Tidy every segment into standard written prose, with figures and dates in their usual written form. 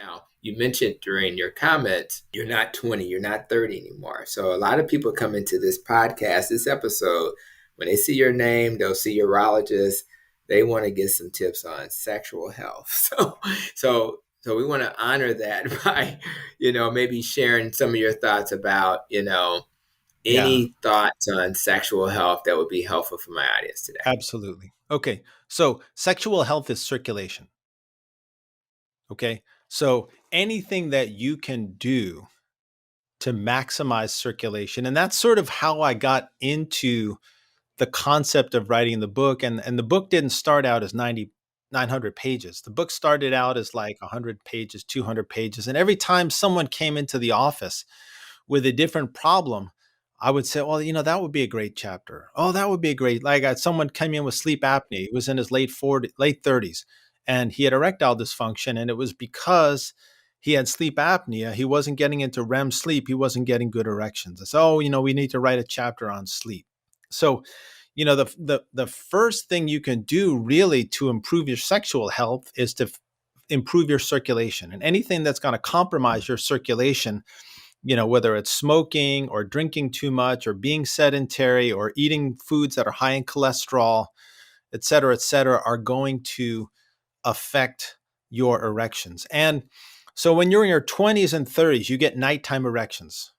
Now, you mentioned during your comments, you're not 20, you're not 30 anymore. So a lot of people come into this podcast, this episode, when they see your name, they'll see urologist, they want to get some tips on sexual health. So we want to honor that by, maybe sharing some of your thoughts about, Yeah, any thoughts on sexual health that would be helpful for my audience today. absolutely. Okay. So sexual health is circulation. Okay. So anything that you can do to maximize circulation, and that's sort of how I got into the concept of writing the book. And the book didn't start out as 900 pages. The book started out as like 100 pages, 200 pages. And every time someone came into the office with a different problem, I would say, well, that would be a great chapter. Oh, that would be a great, someone came in with sleep apnea. He was in his late 30s, and he had erectile dysfunction. And it was because he had sleep apnea. He wasn't getting into REM sleep. He wasn't getting good erections. I said, oh, we need to write a chapter on sleep. So, the first thing you can do really to improve your sexual health is to improve your circulation. And anything that's going to compromise your circulation, whether it's smoking or drinking too much or being sedentary or eating foods that are high in cholesterol, et cetera, are going to affect your erections. And so when you're in your 20s and 30s, you get nighttime erections.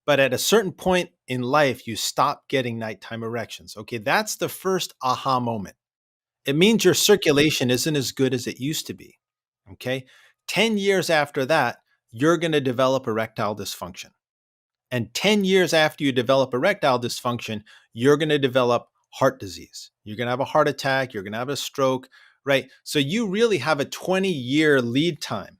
But at a certain point in life, you stop getting nighttime erections. Okay, that's the first aha moment. It means your circulation isn't as good as it used to be. Okay, 10 years after that, you're going to develop erectile dysfunction. And 10 years after you develop erectile dysfunction, you're going to develop heart disease. You're going to have a heart attack. You're going to have a stroke, right? So you really have a 20-year lead time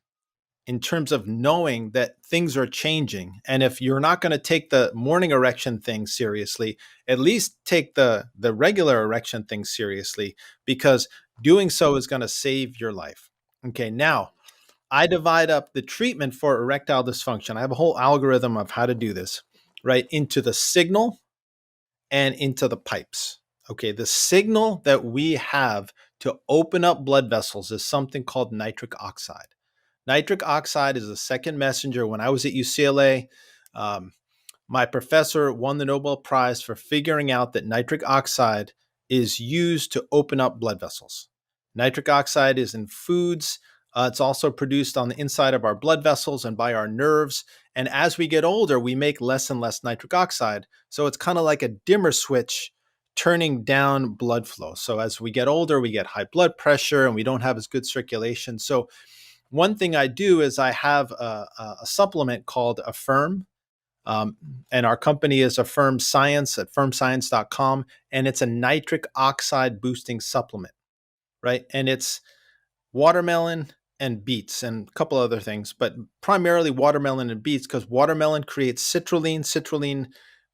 in terms of knowing that things are changing. And if you're not going to take the morning erection thing seriously, at least take the regular erection thing seriously, because doing so is going to save your life. Okay, now I divide up the treatment for erectile dysfunction. I have a whole algorithm of how to do this, right? Into the signal and into the pipes. Okay, the signal that we have to open up blood vessels is something called nitric oxide. Nitric oxide is the second messenger. When I was at UCLA, my professor won the Nobel Prize for figuring out that nitric oxide is used to open up blood vessels. Nitric oxide is in foods. It's also produced on the inside of our blood vessels and by our nerves. And as we get older, we make less and less nitric oxide. So it's kind of like a dimmer switch turning down blood flow. So as we get older, we get high blood pressure and we don't have as good circulation. So one thing I do is I have a supplement called Affirm. And our company is Affirm Science at firmscience.com. And it's a nitric oxide boosting supplement, right? And it's watermelon and beets and a couple other things, but primarily watermelon and beets, because watermelon creates citrulline. Citrulline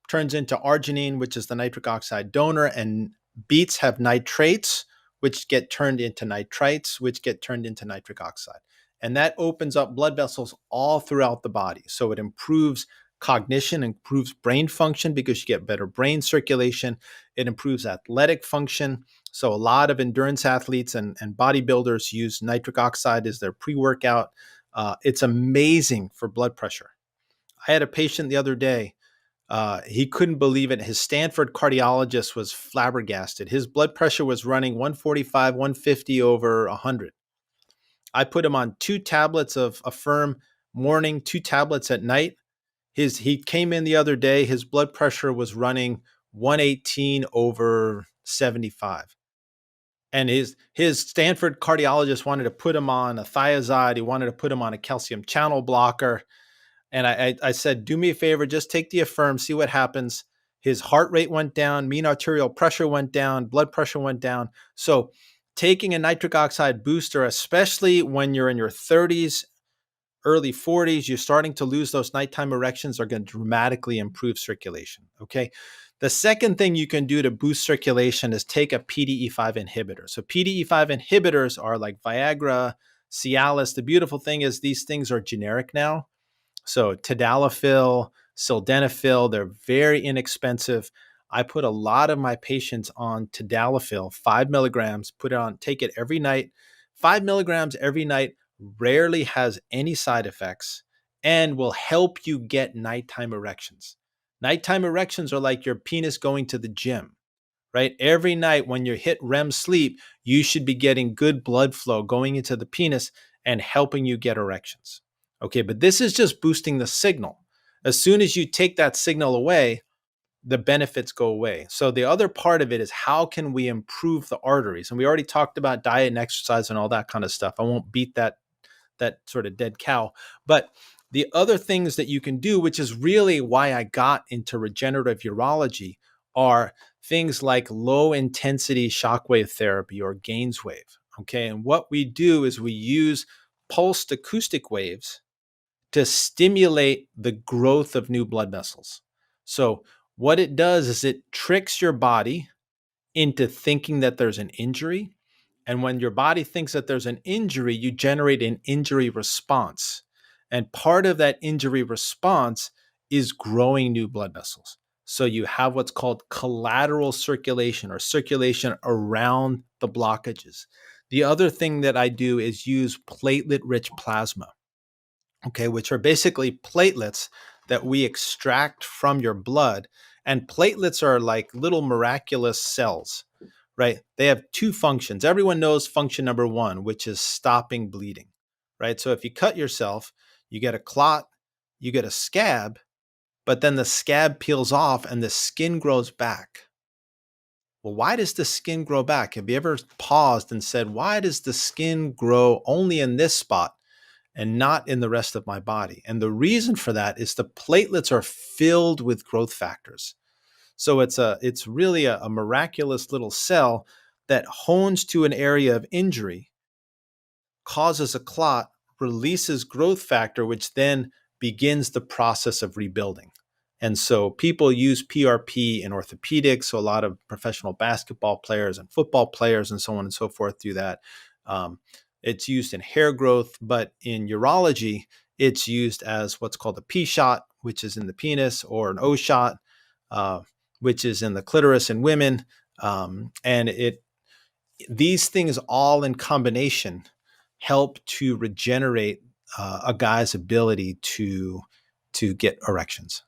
turns into arginine, which is the nitric oxide donor, and beets have nitrates, which get turned into nitrites, which get turned into nitric oxide. And that opens up blood vessels all throughout the body. So it improves cognition, improves brain function because you get better brain circulation. It improves athletic function. So a lot of endurance athletes and bodybuilders use nitric oxide as their pre-workout. It's amazing for blood pressure. I had a patient the other day. He couldn't believe it. His Stanford cardiologist was flabbergasted. His blood pressure was running 145, 150 over 100. I put him on 2 tablets of Affirm morning, 2 tablets at night. He came in the other day, his blood pressure was running 118 over 75. And his Stanford cardiologist wanted to put him on a thiazide. He wanted to put him on a calcium channel blocker. And I said, do me a favor, just take the Affirm, see what happens. His heart rate went down, mean arterial pressure went down, blood pressure went down. So taking a nitric oxide booster, especially when you're in your 30s, early 40s, you're starting to lose those nighttime erections, are going to dramatically improve circulation. Okay. The second thing you can do to boost circulation is take a PDE5 inhibitor. So PDE5 inhibitors are like Viagra, Cialis. The beautiful thing is these things are generic now. So tadalafil, sildenafil, they're very inexpensive. I put a lot of my patients on tadalafil, 5 milligrams, take it every night, 5 milligrams every night rarely has any side effects, and will help you get nighttime erections. Nighttime erections are like your penis going to the gym, right? Every night when you hit REM sleep, you should be getting good blood flow going into the penis and helping you get erections. Okay, but this is just boosting the signal. As soon as you take that signal away, the benefits go away. So the other part of it is, how can we improve the arteries? And we already talked about diet and exercise and all that kind of stuff. I won't beat that sort of dead cow. But the other things that you can do, which is really why I got into regenerative urology, are things like low intensity shockwave therapy or Gainswave. Okay. And what we do is we use pulsed acoustic waves to stimulate the growth of new blood vessels. So, what it does is it tricks your body into thinking that there's an injury. And when your body thinks that there's an injury, you generate an injury response. And part of that injury response is growing new blood vessels. So you have what's called collateral circulation, or circulation around the blockages. The other thing that I do is use platelet rich plasma, okay, which are basically platelets that we extract from your blood. And platelets are like little miraculous cells, right? They have two functions. Everyone knows function number one, which is stopping bleeding, right? So if you cut yourself, you get a clot, you get a scab, but then the scab peels off and the skin grows back. Well, why does the skin grow back? Have you ever paused and said, why does the skin grow only in this spot and not in the rest of my body? And the reason for that is the platelets are filled with growth factors. So it's really a miraculous little cell that hones to an area of injury, causes a clot, releases growth factor, which then begins the process of rebuilding. And so people use PRP in orthopedics. So a lot of professional basketball players and football players and so on and so forth do that. It's used in hair growth, but in urology, it's used as what's called a P shot, which is in the penis, or an O shot, which is in the clitoris in women. And these things all in combination help to regenerate a guy's ability to get erections.